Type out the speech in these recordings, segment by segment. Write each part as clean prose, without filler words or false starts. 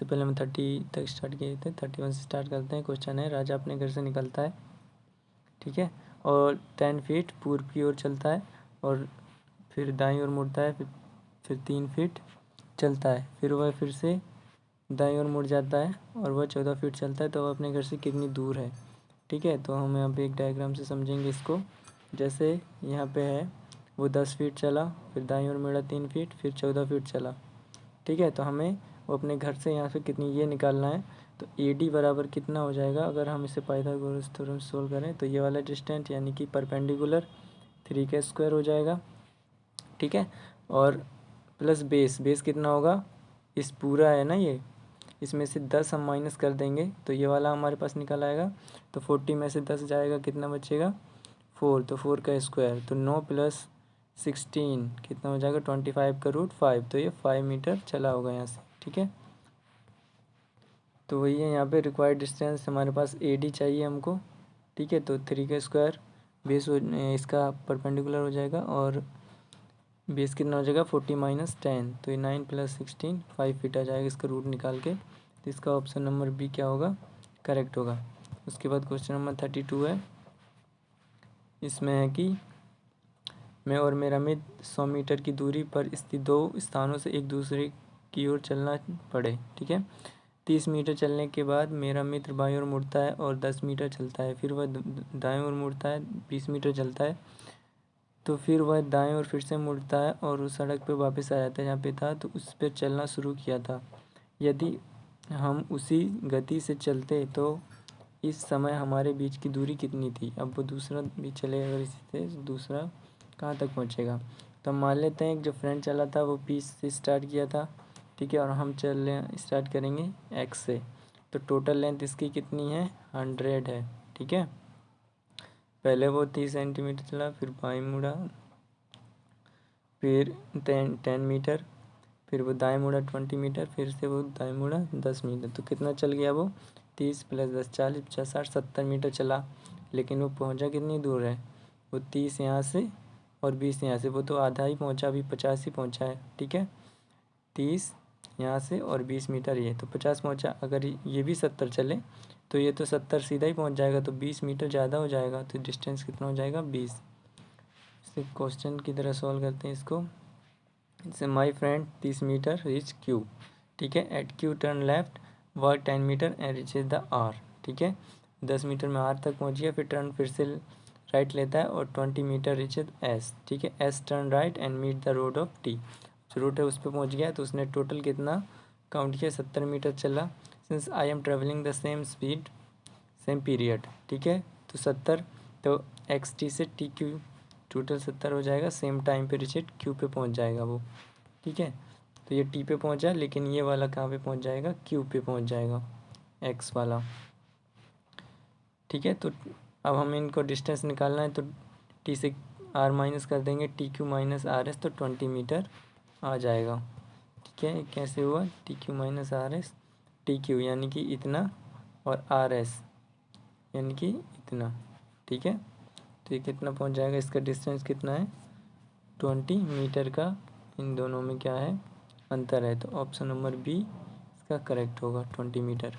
इससे पहले हम 30 तक स्टार्ट किए थे, 31 से स्टार्ट करते हैं। क्वेश्चन है, राजा अपने घर से निकलता है, ठीक है, और 10 फीट पूर्व की ओर चलता है और फिर दाईं ओर मुड़ता है, फिर 3 फीट चलता है, फिर वह फिर से दाईं ओर मुड़ जाता है और वह 14 फीट चलता है, तो वह अपने घर से कितनी दूर है। ठीक है, तो हम यहाँ पे एक डायग्राम से समझेंगे इसको। जैसे यहाँ पे है वो 10 फीट चला, फिर दाईं ओर मुड़ा 3 फीट, फिर 14 फीट चला। ठीक है, तो हमें वो अपने घर से यहाँ से कितनी ये निकालना है। तो AD बराबर कितना हो जाएगा, अगर हम इसे पाइथागोरस थ्योरम सोल्व करें तो ये वाला डिस्टेंस यानी कि परपेंडिकुलर 3 का स्क्वायर हो जाएगा। ठीक है, और प्लस बेस कितना होगा, इस पूरा है ना ये, इसमें से 10 हम माइनस कर देंगे तो ये वाला हमारे पास निकल आएगा। तो 40 में से 10 जाएगा, कितना बचेगा 4, तो 4 का स्क्वायर, तो 9 + 16 कितना हो जाएगा 25 का रूट 5, तो ये 5 मीटर चला होगा यहाँ से। ठीक है, तो वही है यहाँ पे रिक्वायर्ड डिस्टेंस हमारे पास AD चाहिए हमको। ठीक है, तो 3 का स्क्वायर बेस इसका परपेंडिकुलर हो जाएगा और बेस कितना हो जाएगा 40 - 10, तो ये 9 + 16 5 फीट आ जाएगा इसका रूट निकाल के। तो इसका ऑप्शन नंबर B क्या होगा, करेक्ट होगा। उसके बाद क्वेश्चन नंबर 32 है, इसमें है कि मैं और मेरा मित्र 100 मीटर की दूरी पर स्थित 2 स्थानों से एक दूसरे की ओर चलना पड़े। ठीक है, 30 मीटर चलने के बाद मेरा मित्र बाईं ओर मुड़ता है और 10 मीटर चलता है, फिर वह दाएं ओर मुड़ता है, 20 मीटर चलता है, तो फिर वह दाएं ओर फिर से मुड़ता है और उस सड़क पर वापस आ जाता है जहाँ पे था, तो उस पर चलना शुरू किया था। यदि हम उसी गति से चलते तो इस समय हमारे बीच की दूरी कितनी थी। अब वो दूसरा भी चले, अगर इसी से दूसरा कहाँ तक पहुँचेगा। तो हम मान लेते हैं कि जो फ्रेंड चला था वो P से स्टार्ट किया था। ठीक है, और हम स्टार्ट करेंगे X से, तो टोटल लेंथ इसकी कितनी है 100 है। ठीक है, पहले वो 30 सेंटीमीटर चला, फिर बाईं मुड़ा, फिर 10 मीटर, फिर वो दाएं मुड़ा 20 मीटर, फिर से वो दाएं मुड़ा 10 मीटर, तो कितना चल गया वो 30 + 10 40 50 60 70 मीटर चला। लेकिन वो पहुंचा कितनी दूर है, वो 30 यहाँ से और 20 यहाँ से, वो तो आधा ही पहुंचा, अभी 50 ही पहुंचा है। ठीक है, 30 यहाँ से और 20 मीटर ये, तो 50 पहुंचा। अगर ये भी 70 चले तो ये तो 70 सीधा ही पहुंच जाएगा, तो 20 मीटर ज़्यादा हो जाएगा, तो डिस्टेंस कितना हो जाएगा 20। इसे क्वेश्चन की तरह सॉल्व करते हैं इसको। इसे my friend 30 metre reach Q। ठीक है, at Q turn left, work 10 metre and reaches the R। ठीक है, 10 मीटर में R तक पहुँच गया, फिर टर्न फिर से राइट लेता है और 20 मीटर रीचेज S। ठीक है, S turn right and meet the road of T। जो रूट है उस पर पहुँच गया, तो उसने टोटल कितना काउंट किया 70 मीटर चला। Since I am travelling the same speed same period. ठीक है, तो 70, तो XT से TQ टोटल 70 हो जाएगा, सेम टाइम पे रिचेट Q पे पहुंच जाएगा वो। ठीक है, तो ये T पे पहुंचा, लेकिन ये वाला कहाँ पे पहुंच जाएगा, Q पे पहुंच जाएगा, X वाला। ठीक है, तो अब हमें इनको डिस्टेंस निकालना है, तो T से R माइनस कर देंगे, TQ - RS, तो 20 मीटर आ जाएगा। ठीक है, कैसे हुआ, TQ - RS, TQ यानी कि इतना और RS यानी कि इतना। ठीक है, तो ये कितना पहुंच जाएगा, इसका डिस्टेंस कितना है 20 मीटर का, इन दोनों में क्या है अंतर है, तो ऑप्शन नंबर B इसका करेक्ट होगा 20 मीटर।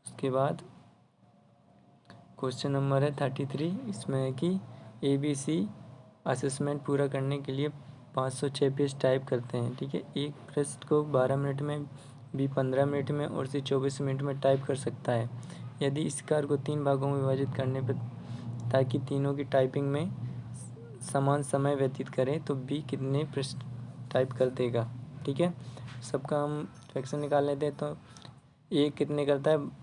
उसके बाद क्वेश्चन नंबर है 33, इसमें है कि ABC असेसमेंट पूरा करने के लिए 506 पेज टाइप करते हैं। ठीक है, एक पृष्ठ को 12 मिनट में, B 15 मिनट में और C 24 मिनट में टाइप कर सकता है। यदि इस कार्य को 3 भागों में विभाजित करने पर, ताकि तीनों की टाइपिंग में समान समय व्यतीत करें, तो B कितने पृष्ठ टाइप कर देगा। ठीक है, सबका हम फ्रैक्शन निकाल लेते हैं, तो A कितने करता है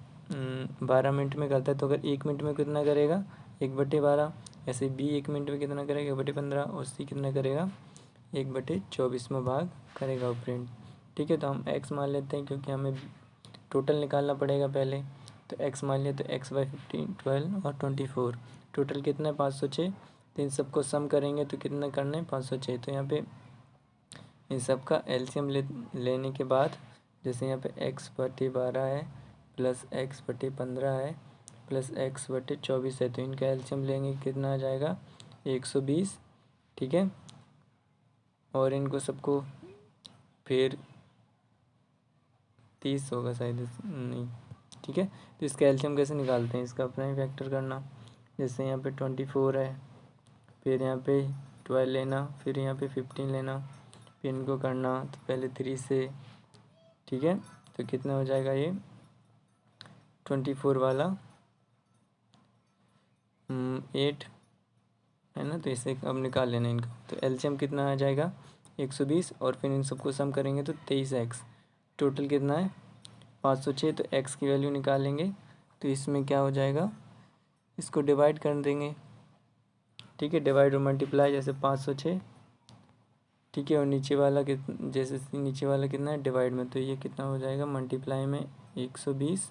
12 मिनट में करता है, तो अगर 1 मिनट में कितना करेगा 1/12, ऐसे B 1 मिनट में कितना करेगा 1/15, और C कितना करेगा 1/24 भाग करेगा प्रिंट। ठीक है, तो हम X मान लेते हैं, क्योंकि हमें टोटल निकालना पड़ेगा पहले, तो X मान लिया, तो X/15 12 और 24, टोटल कितना है 506। तो इन सबको सम करेंगे तो कितना करना है 506, तो यहाँ पे इन सब का एलसीएम लेने के बाद, जैसे यहाँ पे X/12 है प्लस X/15 है प्लस X/24 है, तो इनका एलसीएम लेंगे कितना आ जाएगा 120। ठीक है, और इनको सबको फिर 30 होगा शायद नहीं, ठीक है। तो इसका एलसीएम कैसे निकालते हैं, इसका अपना ही फैक्टर करना। जैसे यहाँ पे 24 है, फिर यहाँ पे 12 लेना, फिर यहाँ पे 15 लेना, फिर इनको करना तो पहले 3 से, ठीक है। तो कितना हो जाएगा ये 24 वाला 8 है ना, तो इसे अब निकाल लेना इनका। तो एलसीएम कितना आ जाएगा 120, और फिर इन सबको सम करेंगे तो 23x। टोटल कितना है 506। तो x की वैल्यू निकालेंगे तो इसमें क्या हो जाएगा, इसको डिवाइड कर देंगे, ठीक है। डिवाइड और मल्टीप्लाई, जैसे 506, ठीक है। और नीचे वाला जैसे नीचे वाला कितना है डिवाइड में, तो ये कितना हो जाएगा मल्टीप्लाई में 120,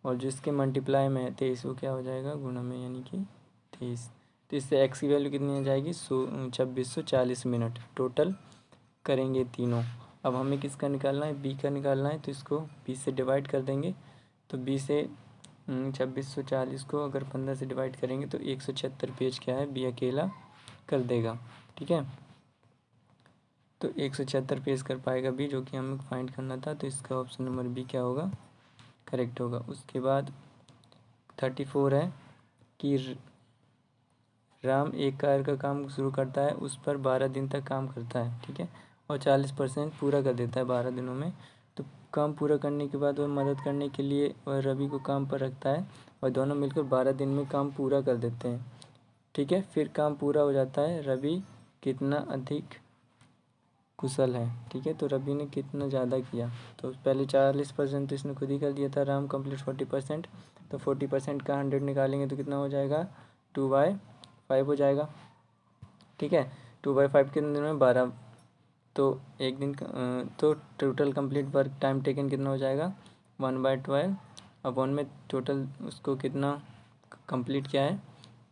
और जिसके मल्टीप्लाई में है 23 वो क्या हो जाएगा गुणा में, यानी कि 23। तो इससे एक्स की वैल्यू कितनी आ जाएगी 2640 मिनट टोटल करेंगे तीनों। अब हमें किसका निकालना है, बी का निकालना है, तो इसको बी से डिवाइड कर देंगे। तो बी से 2640 को अगर 15 से डिवाइड करेंगे तो 176 पेज क्या है बी अकेला कर देगा, ठीक है। तो 176 पेज कर पाएगा बी, जो कि हमें फाइंड करना था। तो इसका ऑप्शन नंबर बी क्या होगा, करेक्ट होगा। उसके बाद 34 है कि राम एक कार का काम शुरू करता है, उस पर 12 दिन तक काम करता है, ठीक है, और 40% पूरा कर देता है 12 दिनों में। तो काम पूरा करने के बाद वह मदद करने के लिए वह रवि को काम पर रखता है, और दोनों मिलकर 12 दिन में काम पूरा कर देते हैं, ठीक है। फिर काम पूरा हो जाता है, रवि कितना अधिक कुशल है, ठीक है। तो रवि ने कितना ज़्यादा किया, तो पहले 40% तो इसने खुद ही कर दिया था, राम कंप्लीट 40%। तो 40% का 100 निकालेंगे तो कितना हो जाएगा 2/5 हो जाएगा, ठीक है। 2/5 कितने दिन में 12, तो एक दिन तो total complete work time taken कितना हो जाएगा 1/12 अपॉन में टोटल उसको कितना कंप्लीट किया है,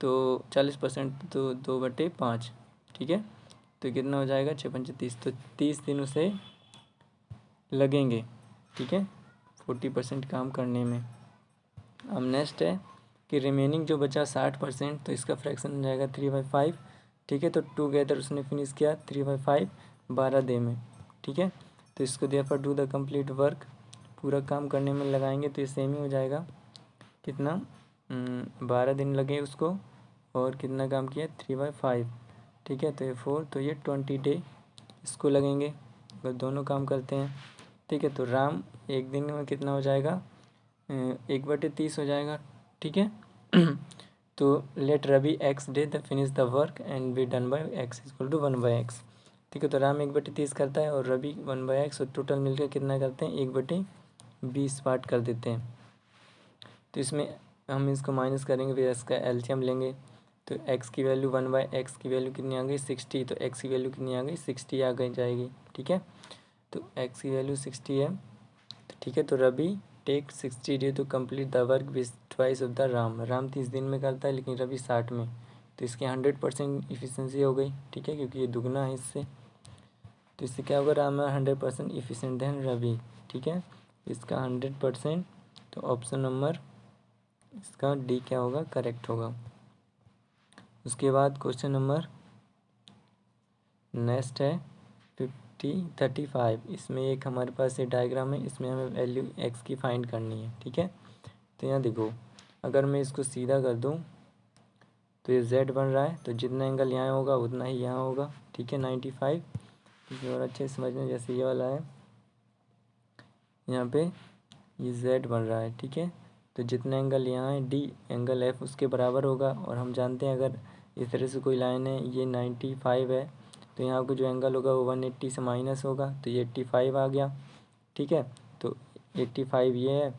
तो 40%, तो 2/5, ठीक है। तो कितना हो जाएगा 6×5 30, तो 30 दिन उसे लगेंगे, ठीक है, 40% काम करने में। अब नेक्स्ट है कि रिमेनिंग जो बचा 60%, तो इसका फ्रैक्शन हो जाएगा 3/5, ठीक है। तो टुगेदर उसने फिनिश किया 3/5 12 डे में, ठीक है। तो इसको दिया पर डू द कंप्लीट वर्क, पूरा काम करने में लगाएंगे तो ये सेम ही हो जाएगा, कितना 12 दिन लगे उसको, और कितना काम किया 3/5, ठीक है। तो ये 4, तो ये 20 डे इसको लगेंगे अगर दोनों काम करते हैं, ठीक है। तो राम एक दिन में कितना हो जाएगा 1/30 हो जाएगा, ठीक है। तो let Ravi x day the finish the work and be done by x equal to 1/x, ठीक है। तो राम 1/30 करता है और रवि 1/x, और टोटल मिलकर कितना करते हैं 1/20 पार्ट कर देते हैं। तो इसमें हम इसको माइनस करेंगे, फिर इसका एलसीएम लेंगे। तो x की वैल्यू 1/x की वैल्यू कितनी आ गई 60, तो x की वैल्यू कितनी आ गई 60 आ गई जाएगी, ठीक है। तो x की वैल्यू 60 है, तो ठीक है। तो Ravi take 60 day to complete the work with twice of the Ram 30 दिन में करता है लेकिन रवि 60 में, तो इसकी 100% इफिशेंसी हो गई, ठीक है, क्योंकि ये दुगना है इससे। तो इससे क्या होगा राम 100% इफिशेंट देन रवि, ठीक है। इसका 100%, तो ऑप्शन नंबर इसका डी क्या होगा करेक्ट होगा। उसके बाद क्वेश्चन नंबर नेक्स्ट है 35। इसमें एक हमारे पास ये डायग्राम है, इसमें हमें वैल्यू एक्स की फाइंड करनी है, ठीक है। तो यहाँ देखो, अगर मैं इसको सीधा कर दूँ तो ये z बन रहा है, तो जितना एंगल यहाँ होगा उतना ही यहाँ होगा, ठीक है 95। और अच्छे से समझना, जैसे ये वाला है यहाँ पे ये z बन रहा है, ठीक है। तो जितना एंगल यहाँ है d एंगल f उसके बराबर होगा, और हम जानते हैं अगर इस तरह से कोई लाइन है ये 95 है, तो यहाँ का जो एंगल होगा वो 180 से माइनस होगा, तो ये 85 आ गया, ठीक है। तो 85 ये है,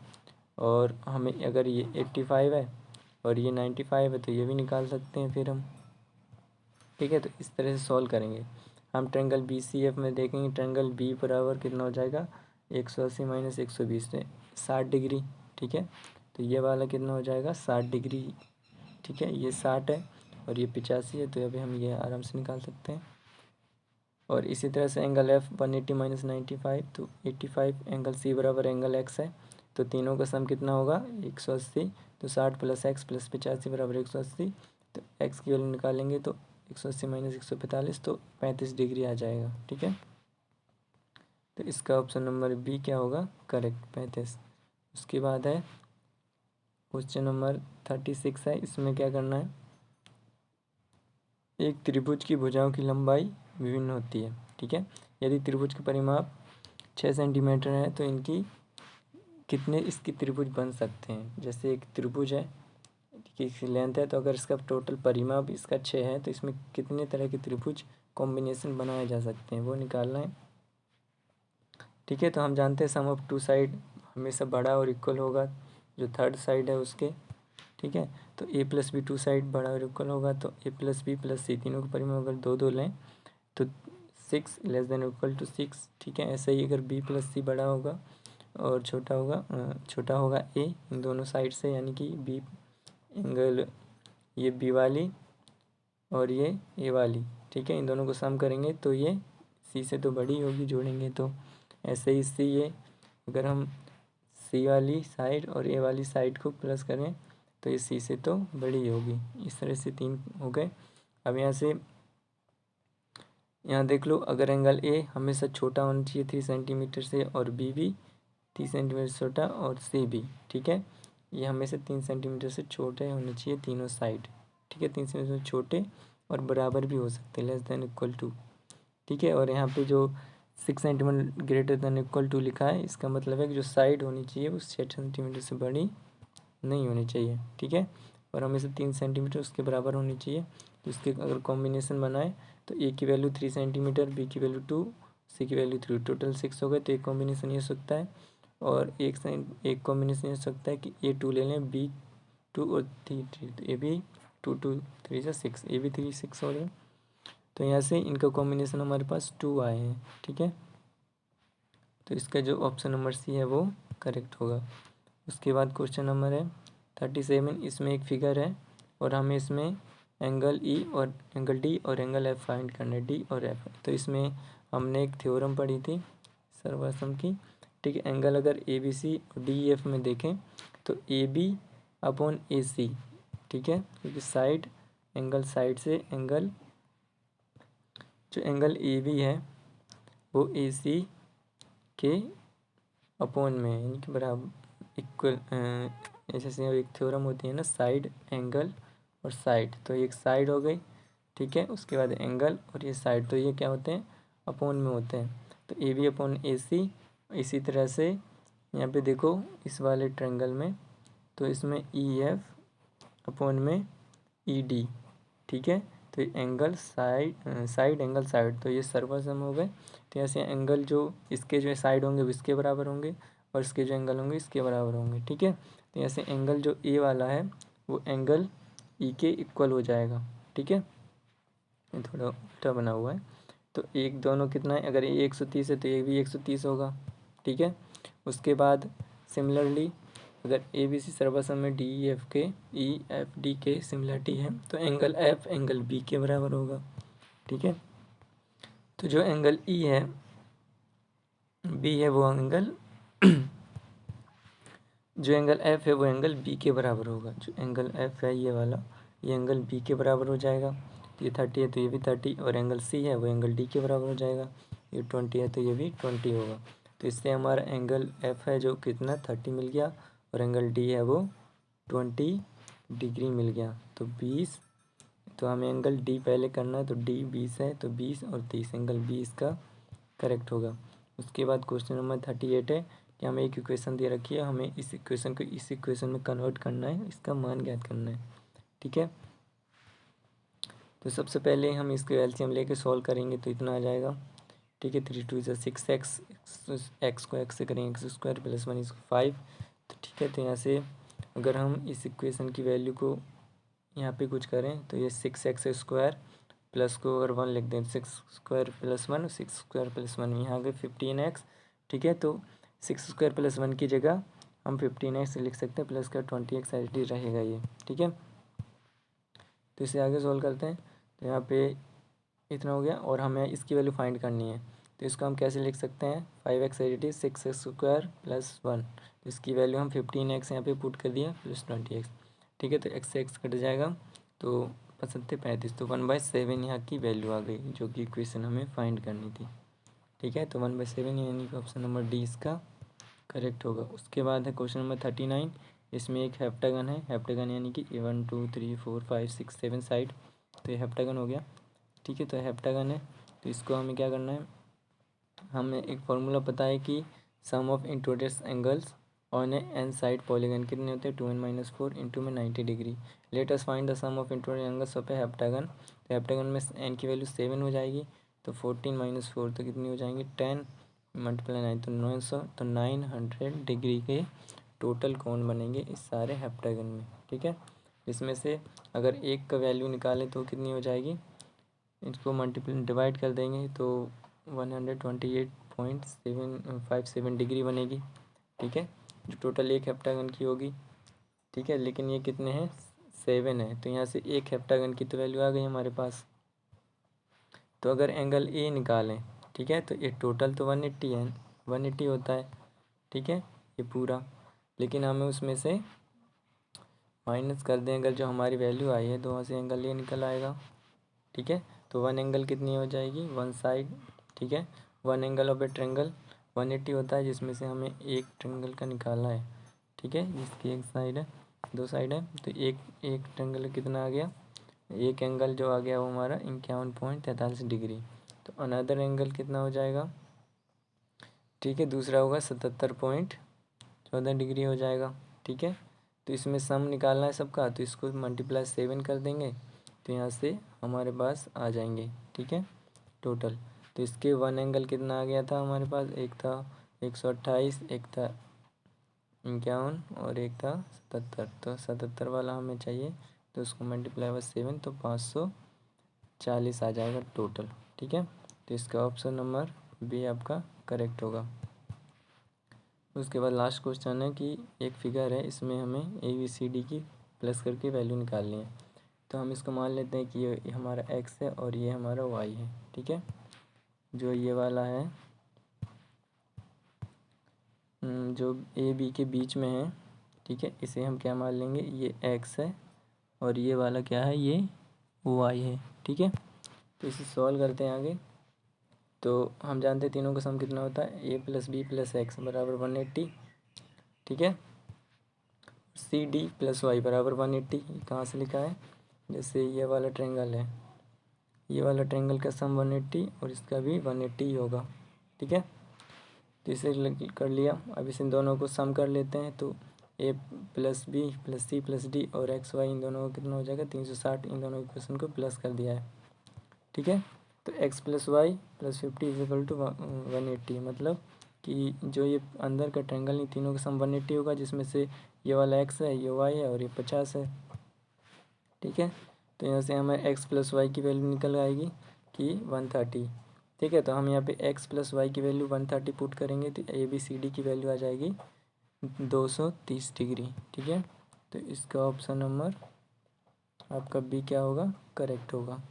और हमें अगर ये 85 है और ये 95 है तो ये भी निकाल सकते हैं फिर हम, ठीक है। तो इस तरह से सॉल्व करेंगे हम। ट्रायंगल BCF में देखेंगे, ट्रायंगल बी बराबर कितना हो जाएगा 180 माइनस 120 से 60 डिग्री, ठीक है। तो ये वाला कितना हो जाएगा 60 डिग्री, ठीक है। ये 60 है और ये 85 है, तो अभी हम ये आराम से निकाल सकते हैं। और इसी तरह से एंगल F 180 माइनस 95, तो 85। एंगल C बराबर एंगल X है, तो तीनों का सम कितना होगा 180, तो 60 प्लस x प्लस 85 बराबर 180। तो x की वैल्यू निकालेंगे तो 180 माइनस 145, तो 35 डिग्री आ जाएगा, ठीक है। तो इसका ऑप्शन नंबर बी क्या होगा करेक्ट 35। उसके बाद है क्वेश्चन नंबर 36 है। इसमें क्या करना है, एक त्रिभुज की भुजाओं की लंबाई विभिन्न होती है। ठीक है, यदि त्रिभुज का परिमाप 6 सेंटीमीटर है तो इनकी कितने इसकी त्रिभुज बन सकते हैं। जैसे एक त्रिभुज है, इसकी लेंथ है, तो अगर इसका टोटल परिमाप इसका 6 है तो इसमें कितने तरह के त्रिभुज कॉम्बिनेशन बनाए जा सकते हैं वो निकालना है। ठीक है, तो हम जानते हैं सम ऑफ टू साइड हमेशा बड़ा और इक्वल होगा जो थर्ड साइड है उसके। ठीक है, तो ए प्लस बी टू साइड बड़ा और इक्वल होगा, तो ए प्लस बी प्लस सी तीनों का परिमाप अगर 2 लें तो 6 लेस देन इक्वल टू 6। ठीक है, ऐसे ही अगर बी प्लस सी बड़ा होगा और छोटा होगा ए इन दोनों साइड से, यानी कि बी एंगल ये बी वाली और ये ए वाली। ठीक है, इन दोनों को सम करेंगे तो ये सी से तो बड़ी होगी जोड़ेंगे तो। ऐसे ही सी ये अगर हम सी वाली साइड और ए वाली साइड को प्लस करें तो ये सी से तो बड़ी होगी। इस तरह से 3 हो गए। अब यहाँ देख लो, अगर एंगल ए हमेशा छोटा होना चाहिए 3 सेंटीमीटर से और बी भी 3 सेंटीमीटर से छोटा और सी भी। ठीक है, ये हमेशा 3 सेंटीमीटर से छोटे होने चाहिए तीनों साइड। ठीक है, 3 सेंटीमीटर से छोटे और बराबर भी हो सकते हैं, लेस देन इक्वल टू। ठीक है, और यहाँ पे जो 6 centimetre greater than equal to लिखा है, इसका मतलब है कि जो साइड होनी चाहिए वो 6 सेंटीमीटर से बड़ी नहीं होनी चाहिए। ठीक है, और हमेशा 3 सेंटीमीटर उसके बराबर होनी चाहिए। तो इसके अगर कॉम्बिनेशन बनाए तो ए की वैल्यू 3 सेंटीमीटर, बी की वैल्यू 2, सी की वैल्यू 3, टोटल 6 हो गए। तो एक कॉम्बिनेशन ये हो सकता है, और एक कॉम्बिनेशन ये हो सकता है कि ए 2 ले लें, बी 2 और 3 3, तो ए भी 2 2 3 से 6, ए भी 3 6 हो गए। तो यहाँ से इनका कॉम्बिनेशन हमारे पास 2 आए हैं। ठीक है, तो इसका जो ऑप्शन नंबर सी है वो करेक्ट होगा। उसके बाद क्वेश्चन नंबर है 37। इसमें एक फिगर है और हमें इसमें एंगल ई और एंगल डी और एंगल एफ फाइंड करना है, डी और एफ। तो इसमें हमने एक थ्योरम पढ़ी थी सर्वसम की। ठीक है, एंगल अगर ए बी सी और डी एफ में देखें तो ए बी अपॉन ए सी। ठीक है, क्योंकि साइड एंगल साइड से एंगल जो एंगल ए बी है वो ए सी के अपॉन में, यानी कि बराबर इक्वल। जैसे एक थ्योरम होती है ना, साइड एंगल और साइड, तो एक साइड हो गई। ठीक है, उसके बाद एंगल और ये साइड, तो ये क्या होते हैं अपॉन में होते हैं। तो ए बी अपॉन ए सी। इसी तरह से यहाँ पे देखो इस वाले ट्रायंगल में, तो इसमें ई एफ अपॉन में ई डी। ठीक है, तो एंगल साइड एंगल साइड, तो ये सर्वसम हो गए। तो ऐसे एंगल जो इसके जो साइड होंगे वो इसके बराबर होंगे और इसके जो एंगल होंगे इसके बराबर होंगे। ठीक है, तो ऐसे एंगल जो ए वाला है वो एंगल ई के इक्वल हो जाएगा। ठीक है, ये थोड़ा उल्टा बना हुआ है। तो एक दोनों कितना है, अगर ये 130 है तो ये भी 130 होगा। ठीक है, उसके बाद सिमिलरली अगर ए बी सी सर्वसम में डी ई एफ डी के सिमिलरिटी है तो एंगल एफ एंगल बी के बराबर होगा। ठीक है, तो जो एंगल ई है बी है वो एंगल जो एंगल एफ है वो एंगल बी के बराबर होगा। जो एंगल एफ है ये वाला, ये एंगल बी के बराबर हो जाएगा। तो ये 30 है तो ये भी 30, और एंगल सी है वो एंगल डी के बराबर हो जाएगा। ये 20 है तो ये भी 20 होगा। तो इससे हमारा एंगल एफ है जो कितना 30 मिल गया, और एंगल डी है वो 20 डिग्री मिल गया, तो 20। तो हमें एंगल डी पहले करना है, तो डी 20 है, तो 20 और 30 एंगल 20 का करेक्ट होगा। उसके बाद क्वेश्चन नंबर 38 है कि हमें एक इक्वेशन दे रखी है, हमें इस इक्वेशन को इस इक्वेशन में कन्वर्ट करना है, इसका मान ज्ञात करना है। ठीक है, तो सबसे पहले हम इसको एलसीएम लेके सॉल्व करेंगे तो इतना आ जाएगा। ठीक है, 3 2 6 एक्स, एक्स को एक्स से करेंगे एक्स स्क्वायर प्लस 1 इसको 5। तो ठीक है, तो यहाँ से अगर हम इस इक्वेशन की वैल्यू को यहाँ पे कुछ करें तो ये 6 एक्स स्क्वायर प्लस को अगर 1 लिख दें 6 स्क्वायर प्लस 1, 6 स्क्वायर प्लस 1 यहाँ आ गए 15 एक्स। ठीक है, तो 6 स्क्वायर प्लस 1 की जगह हम 15 एक्स लिख सकते हैं, प्लस का 20 एक्स एच डी रहेगा ये। ठीक है, तो इसे आगे सॉल्व करते हैं। तो यहाँ पे इतना हो गया, और हमें इसकी वैल्यू फाइंड करनी है। तो इसको हम कैसे लिख सकते हैं, 5 x H D 6 x square plus 1, तो इसकी वैल्यू हम 15 एक्स यहाँ पे पुट कर दिया प्लस 20 एक्स। ठीक है, तो एक्स से एक्स कट जाएगा, तो 35, तो 1/7 यहाँ की वैल्यू आ गई जो कि इक्वेशन हमें फाइंड करनी थी। ठीक है, तो 1/7 यानी कि ऑप्शन नंबर डी इसका करेक्ट होगा। उसके बाद है क्वेश्चन नंबर 39। इसमें एक हेप्टागन है, हेप्टागन यानी कि 1 2 3 4 5 6 7 साइड, तो ये हेप्टागन हो गया। ठीक है, तो हेप्टागन है तो इसको हमें क्या करना है, हमें एक फॉर्मूला पता है कि sum of interior angles on a n side polygon कितने होते हैं, 2n-4 इंटू में 90 degree. Let us find the sum of interior angles of a heptagon. तो हेप्टागन में एन की वैल्यू 7 हो जाएगी, तो 14-4 तो कितनी हो जाएंगी 10 मल्टीप्लाई 9 तो 900, तो 900 डिग्री के टोटल कोण बनेंगे इस सारे हेप्टागन में। ठीक है, इसमें से अगर एक का वैल्यू निकालें तो कितनी हो जाएगी, इसको मल्टीप्लाई डिवाइड कर देंगे तो 128.757 डिग्री बनेगी। ठीक है, जो टोटल एक हेप्टागन की होगी। ठीक है, लेकिन ये कितने हैं 7 है, तो यहाँ से एक हेप्टागन की तो वैल्यू आ गई हमारे पास। तो अगर एंगल ए निकालें, ठीक है, तो ये टोटल तो 180 है, 180 होता है। ठीक है, ये पूरा, लेकिन हमें उसमें से माइनस कर दें अगर जो हमारी वैल्यू आई है तो वहाँ से एंगल ए निकल आएगा। ठीक है, तो वन एंगल कितनी हो जाएगी, वन साइड। ठीक है, one angle of a triangle 180 होता है, जिसमें से हमें एक ट्रेंगल का निकालना है। ठीक है, जिसकी एक साइड है, दो साइड है, तो एक एक ट्रेंगल कितना आ गया, एक एंगल जो आ गया वो हमारा 51.43 डिग्री। तो अनदर एंगल कितना हो जाएगा, ठीक है, दूसरा होगा 77.14 डिग्री हो जाएगा। ठीक है, तो इसमें सम निकालना है सबका, तो इसको मल्टीप्लाई 7 कर देंगे तो यहाँ से हमारे पास आ जाएंगे। ठीक है, टोटल तो इसके वन एंगल कितना आ गया था हमारे पास, एक था 128, एक था 51 और एक था 77। तो 77 वाला हमें चाहिए, तो उसको मल्टीप्लाई बाय 7 तो 540 आ जाएगा टोटल। ठीक है, तो इसका ऑप्शन नंबर बी आपका करेक्ट होगा। उसके बाद लास्ट क्वेश्चन है कि एक फिगर है, इसमें हमें ABCD की प्लस करके वैल्यू निकालनी है। तो हम इसको मान लेते हैं कि ये हमारा x है और ये हमारा y है। ठीक है, जो ये वाला है जो AB के बीच में है, ठीक है, इसे हम क्या मान लेंगे, ये x है और ये वाला क्या है, ये y है। ठीक है, तो इसे सॉल्व करते हैं आगे। तो हम जानते हैं तीनों का सम कितना होता है, a + b + x बराबर 180। ठीक है, CD + y बराबर 180। कहाँ से लिखा है, जैसे ये वाला ट्रायंगल है, ये वाला ट्रायंगल का सम 180 और इसका भी 180 ही होगा। ठीक है, तो इसे कर लिया। अब इस इन दोनों को सम कर लेते हैं, तो a + b + c + d और x y इन दोनों का कितना हो जाएगा 360। इन दोनों इक्वेशन को प्लस कर दिया है। ठीक है, तो x + y + 50 = 180, मतलब कि जो ये अंदर का ट्रायंगल इन तीनों का सम 180 होगा, जिसमें से ये वाला x है, ये y है और ये 50 है। ठीक है, तो यहाँ से हमें x + y की वैल्यू निकल आएगी कि 130। ठीक है, तो हम यहाँ पे x + y की वैल्यू 130 पुट करेंगे तो ABCD की वैल्यू आ जाएगी 230 डिग्री। ठीक है, तो इसका ऑप्शन नंबर आपका बी क्या होगा, करेक्ट होगा।